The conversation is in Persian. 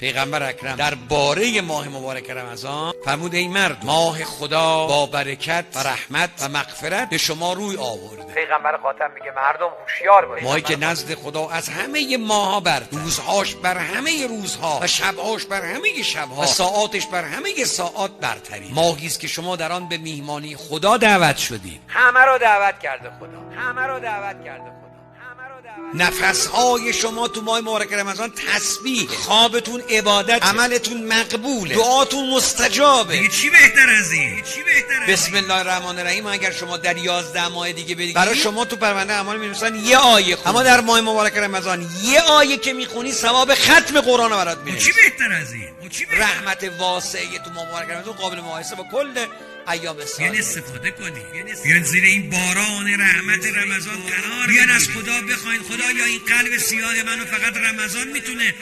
پیغمبر اکرم درباره ماه مبارک رمضان فرمود ای مرد، ماه خدا با برکت و رحمت و مغفرت به شما روی آورده. پیغمبر خاتم میگه مردم هوشیار باشید. ماهی که نزد خدا از همه ماها برتر، روزهاش بر همه روزها و شبهاش بر همه شبها و ساعاتش بر همه ساعات برتری. ماهی است که شما در آن به میهمانی خدا دعوت شدید. همه رو دعوت کرده خدا، همه رو دعوت کرده خدا. نفسهای شما تو ماه مبارک رمضان تسبیح، خوابتون عبادت، عملتون مقبوله، دعاتون مستجابه. دیگه چی بهتر از این؟ بسم الله الرحمن الرحیم. اگر شما در 11 ماه دیگه بگید برای شما تو پرونده اعمال می‌نویسن یه آیه خون. اما در ماه مبارک رمضان یه آیه که میخونی ثواب ختم قرآن رو برات می‌نویسه. چی بهتر از این؟ رحمت واسعه تو ماه مبارک رمضان قابل مقایسه با کل ایام سال. بیان استفاده کنی، بیان زیر این باران رحمت رمضان قرار، بیان از خدا بخواین خدا یا این قلب سیاه منو فقط رمضان میتونه